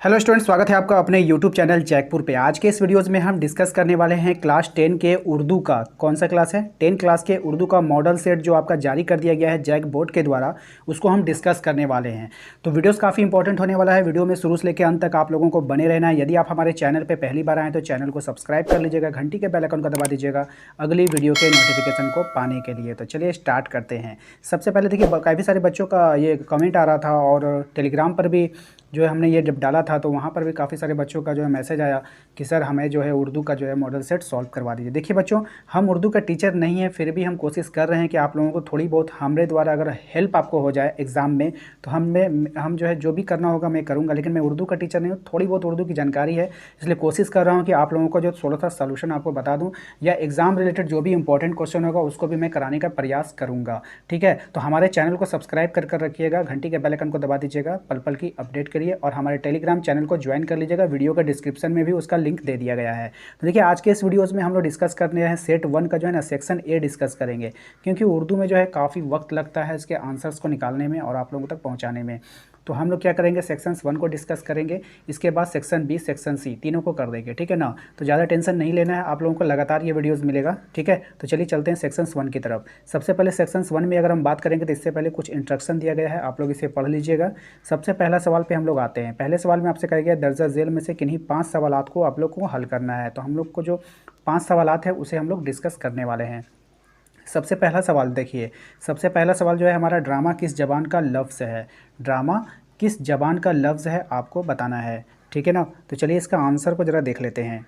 Hello student, स्वागत है आपका अपने यूट्यूब चैनल जैकपुर पे। आज के इस वीडियोस में हम डिस्कस करने वाले हैं क्लास 10 के उर्दू का। कौन सा क्लास है? 10 क्लास के उर्दू का मॉडल सेट जो आपका जारी कर दिया गया है जैक बोर्ड के द्वारा, उसको हम डिस्कस करने वाले हैं। तो वीडियोस काफ़ी इंपॉर्टेंट होने वाला है। वीडियो में शुरू से लेकर अंत तक आप लोगों को बने रहना है। यदि आप हमारे चैनल पर पहली बार आएँ तो चैनल को सब्सक्राइब कर लीजिएगा, घंटी के बेल आइकन को दबा दीजिएगा अगली वीडियो के नोटिफिकेशन को पाने के लिए। तो चलिए स्टार्ट करते हैं। सबसे पहले देखिए, काफ़ी सारे बच्चों का ये कमेंट आ रहा था और टेलीग्राम पर भी जो है हमने ये जब डाला था तो वहाँ पर भी काफ़ी सारे बच्चों का जो है मैसेज आया कि सर हमें जो है उर्दू का जो है मॉडल सेट सॉल्व करवा दीजिए। देखिए बच्चों, हम उर्दू का टीचर नहीं है, फिर भी हम कोशिश कर रहे हैं कि आप लोगों को थोड़ी बहुत हमारे द्वारा अगर हेल्प आपको हो जाए एग्ज़ाम में तो हम जो है जो भी करना होगा मैं करूँगा। लेकिन मैं उर्दू का टीचर नहीं हूँ, थोड़ी बहुत उर्दू की जानकारी है, इसलिए कोशिश कर रहा हूँ कि आप लोगों को जो थोड़ा सा सोल्यूशन आपको बता दूँ या एग्ज़ाम रिलेटेड जो भी इंपॉर्टेंट क्वेश्चन होगा उसको भी मैं कराने का प्रयास करूँगा। ठीक है, तो हमारे चैनल को सब्सक्राइब कर रखिएगा, घंटी के बेल आइकन को दबा दीजिएगा, पल पल की अपडेट करिए और हमारे टेलीग्राम चैनल को ज्वाइन कर लीजिएगा। वीडियो का डिस्क्रिप्शन में भी उसका लिंक दे दिया गया है। तो देखिए, आज के इस वीडियोस में हम लोग डिस्कस करने हैं सेट 1 का जो है ना सेक्शन ए डिस्कस करेंगे, क्योंकि उर्दू में जो है काफ़ी वक्त लगता है इसके आंसर्स को निकालने में और आप लोगों तक पहुंचाने में। तो हम लोग क्या करेंगे, सेक्शन 1 को डिस्कस करेंगे, इसके बाद सेक्शन बी सेक्शन सी तीनों को कर देंगे। ठीक है ना, तो ज़्यादा टेंशन नहीं लेना है, आप लोगों को लगातार ये वीडियोस मिलेगा। ठीक है, तो चलिए चलते हैं सेक्शन 1 की तरफ। सबसे पहले सेक्शन 1 में अगर हम बात करेंगे तो इससे पहले कुछ इंस्ट्रक्शन दिया गया है, आप लोग इसे पढ़ लीजिएगा। सबसे पहला सवाल पे हम लोग आते हैं। पहले सवाल में आपसे कहा गया दर्जा झेल में से किन्हीं 5 सवालात को आप लोग को हल करना है। तो हम लोग को जो 5 सवालात है उसे हम लोग डिस्कस करने वाले हैं। सबसे पहला सवाल देखिए, सबसे पहला सवाल जो है हमारा, ड्रामा किस ज़बान का लफ्ज़ है? ड्रामा किस ज़बान का लफ्ज़ है आपको बताना है। ठीक है ना, तो चलिए इसका आंसर को ज़रा देख लेते हैं।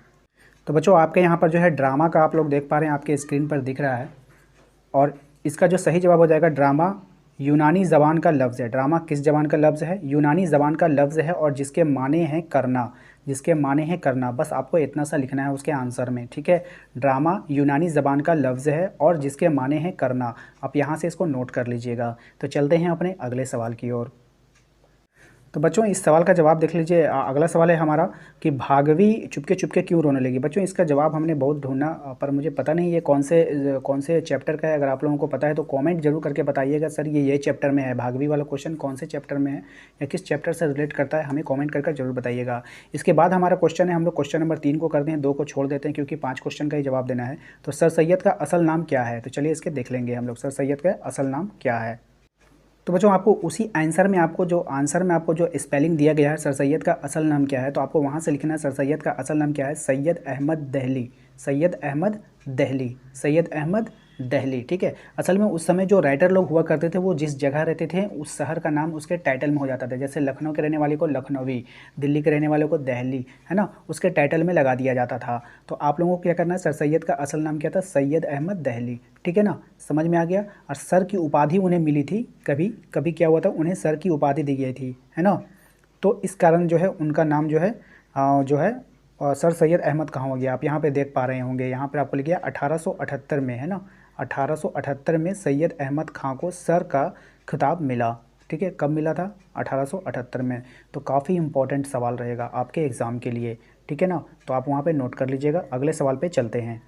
तो बच्चों, आपके यहाँ पर जो है ड्रामा का आप लोग देख पा रहे हैं, आपके स्क्रीन पर दिख रहा है, और इसका जो सही जवाब हो जाएगा ड्रामा यूनानी ज़बान का लफ्ज़ है। ड्रामा किस ज़बान का लफ्ज़ है? यूनानी ज़बान का लफ्ज़ है और जिसके माने हैं करना, जिसके माने हैं करना, बस आपको इतना सा लिखना है उसके आंसर में। ठीक है, ड्रामा यूनानी ज़बान का लफ्ज़ है और जिसके माने हैं करना। आप यहाँ से इसको नोट कर लीजिएगा। तो चलते हैं अपने अगले सवाल की ओर। तो बच्चों, इस सवाल का जवाब देख लीजिए। अगला सवाल है हमारा कि भागवी चुपके चुपके क्यों रोने लगी। बच्चों, इसका जवाब हमने बहुत ढूंढा पर मुझे पता नहीं ये कौन से चैप्टर का है। अगर आप लोगों को पता है तो कमेंट जरूर करके बताइएगा, सर ये चैप्टर में है। भागवी वाला क्वेश्चन कौन से चैप्टर में है या किस चैप्टर से रिलेट करता है, हमें कॉमेंट करके जरूर बताइएगा। इसके बाद हमारा क्वेश्चन है, हम लोग क्वेश्चन नंबर 3 को करते हैं, 2 को छोड़ देते हैं क्योंकि 5 क्वेश्चन का ही जवाब देना है। तो सर सैयद का असल नाम क्या है? तो चलिए इसके देख लेंगे हम लोग, सर सैयद का असल नाम क्या है। तो बच्चों, आपको उसी आंसर में आपको जो स्पेलिंग दिया गया है सर सैयद का असल नाम क्या है, तो आपको वहाँ से लिखना है सर सैयद का असल नाम क्या है। सैयद अहमद दहली, सैयद अहमद दहली, सैयद अहमद दहली। ठीक है, असल में उस समय जो राइटर लोग हुआ करते थे वो जिस जगह रहते थे उस शहर का नाम उसके टाइटल में हो जाता था। जैसे लखनऊ के रहने वाले को लखनवी, दिल्ली के रहने वाले को दहली, है ना, उसके टाइटल में लगा दिया जाता था। तो आप लोगों को क्या करना है, सर सैयद का असल नाम क्या था? सैयद अहमद दहली। ठीक है ना, समझ में आ गया। और सर की उपाधि उन्हें मिली थी, कभी कभी क्या हुआ था, उन्हें सर की उपाधि दी गई थी, है ना। तो इस कारण जो है उनका नाम जो है सर सैयद अहमद कहाँ हो गया, आप यहाँ पे देख पा रहे होंगे, यहाँ पर आपको लिख गया 1878 में, है ना। 1878 में सैयद अहमद खां को सर का खिताब मिला। ठीक है, कब मिला था? 1878 में। तो काफ़ी इंपॉर्टेंट सवाल रहेगा आपके एग्ज़ाम के लिए। ठीक है ना, तो आप वहाँ पे नोट कर लीजिएगा। अगले सवाल पे चलते हैं।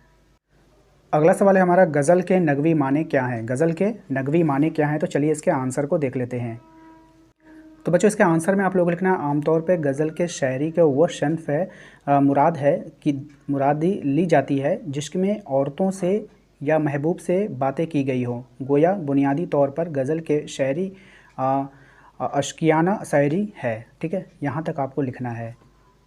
अगला सवाल है हमारा, गज़ल के नगवी माने क्या हैं? गज़ल के नगवी माने क्या हैं? तो चलिए इसके आंसर को देख लेते हैं। तो बच्चों, इसके आंसर में आप लोग लिखना, आमतौर पे गज़ल के शायरी का वो सन्फ़ है, मुराद है कि मुरादी ली जाती है जिसमें औरतों से या महबूब से बातें की गई हो। गोया बुनियादी तौर पर गज़ल के शायरी अश्कियाना शायरी है। ठीक है, यहाँ तक आपको लिखना है।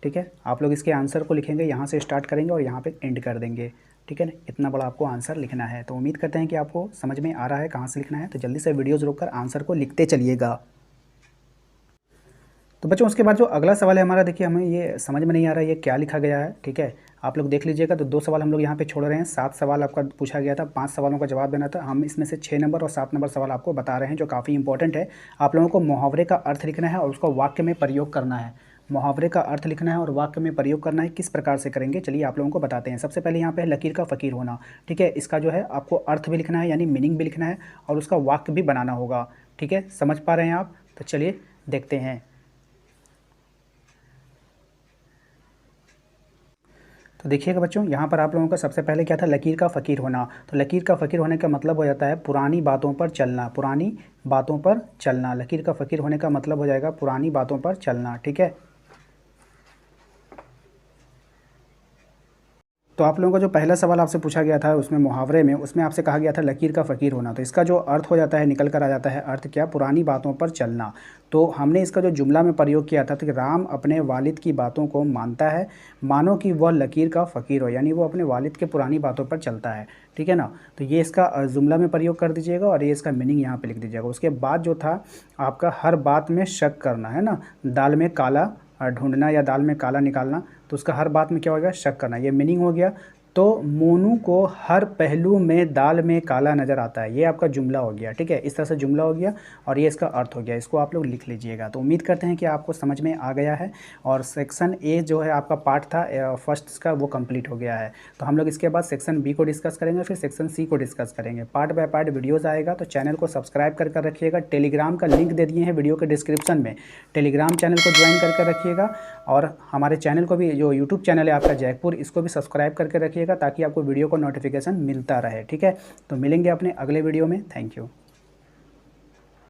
ठीक है, आप लोग इसके आंसर को लिखेंगे, यहाँ से स्टार्ट करेंगे और यहाँ पे एंड कर देंगे। ठीक है ना, इतना बड़ा आपको आंसर लिखना है। तो उम्मीद करते हैं कि आपको समझ में आ रहा है कहाँ से लिखना है। तो जल्दी से वीडियोज़ रोककर आंसर को लिखते चलिएगा। तो बच्चों, उसके बाद जो अगला सवाल है हमारा, देखिए हमें ये समझ में नहीं आ रहा है ये क्या लिखा गया है। ठीक है, आप लोग देख लीजिएगा। तो 2 सवाल हम लोग यहाँ पे छोड़ रहे हैं, 7 सवाल आपका पूछा गया था, 5 सवालों का जवाब देना था। हम इसमें से 6 नंबर और 7 नंबर सवाल आपको बता रहे हैं जो काफ़ी इंपॉर्टेंट है। आप लोगों को मुहावरे का अर्थ लिखना है और उसको वाक्य में प्रयोग करना है। मुहावरे का अर्थ लिखना है और वाक्य में प्रयोग करना है। किस प्रकार से करेंगे, चलिए आप लोगों को बताते हैं। सबसे पहले यहाँ पे लकीर का फ़कीर होना। ठीक है, इसका जो है आपको अर्थ भी लिखना है, यानी मीनिंग भी लिखना है और उसका वाक्य भी बनाना होगा। ठीक है, समझ पा रहे हैं आप? तो चलिए देखते हैं। तो देखिएगा बच्चों, यहाँ पर आप लोगों का सबसे पहले क्या था, लकीर का फ़कीर होना। तो लकीर का फ़कीर होने का मतलब हो जाता है पुरानी बातों पर चलना, पुरानी बातों पर चलना। लकीर का फ़कीर होने का मतलब हो जाएगा पुरानी बातों पर चलना। ठीक है, तो आप लोगों का जो पहला सवाल आपसे पूछा गया था उसमें मुहावरे में, उसमें आपसे कहा गया था लकीर का फ़कीर होना। तो इसका जो अर्थ हो जाता है, निकल कर आ जाता है अर्थ क्या, पुरानी बातों पर चलना। तो हमने इसका जो जुमला में प्रयोग किया था कि राम अपने वालिद की बातों को मानता है, मानो कि वह लकीर का फ़कीर हो, यानी वो अपने वालिद के पुरानी बातों पर चलता है। ठीक है ना। तो ये इसका जुमला में प्रयोग कर दीजिएगा और ये इसका मीनिंग यहाँ पे लिख दीजिएगा। उसके बाद जो था आपका हर बात में शक करना, है ना, दाल में काला ढूंढना या दाल में काला निकालना, तो उसका हर बात में क्या हो गया, शक करना, ये मीनिंग हो गया। तो मोनू को हर पहलू में दाल में काला नज़र आता है, ये आपका जुमला हो गया। ठीक है, इस तरह से जुमला हो गया और ये इसका अर्थ हो गया। इसको आप लोग लिख लीजिएगा। तो उम्मीद करते हैं कि आपको समझ में आ गया है और सेक्शन ए जो है आपका पार्ट था फर्स्ट का, वो कंप्लीट हो गया है। तो हम लोग इसके बाद सेक्शन बी को डिस्कस करेंगे, फिर सेक्शन सी को डिस्कस करेंगे। पार्ट बाय पार्ट वीडियोज़ आएगा, तो चैनल को सब्सक्राइब कर रखिएगा। टेलीग्राम का लिंक दे दिए हैं वीडियो के डिस्क्रिप्शन में, टेलीग्राम चैनल को ज्वाइन कर रखिएगा। और हमारे चैनल को भी, जो यूट्यूब चैनल है आपका जैकपुर, इसको भी सब्सक्राइब करके रखिएगा ताकि आपको वीडियो को नोटिफिकेशन मिलता रहे। ठीक है, तो मिलेंगे अपने अगले वीडियो में। Thank you.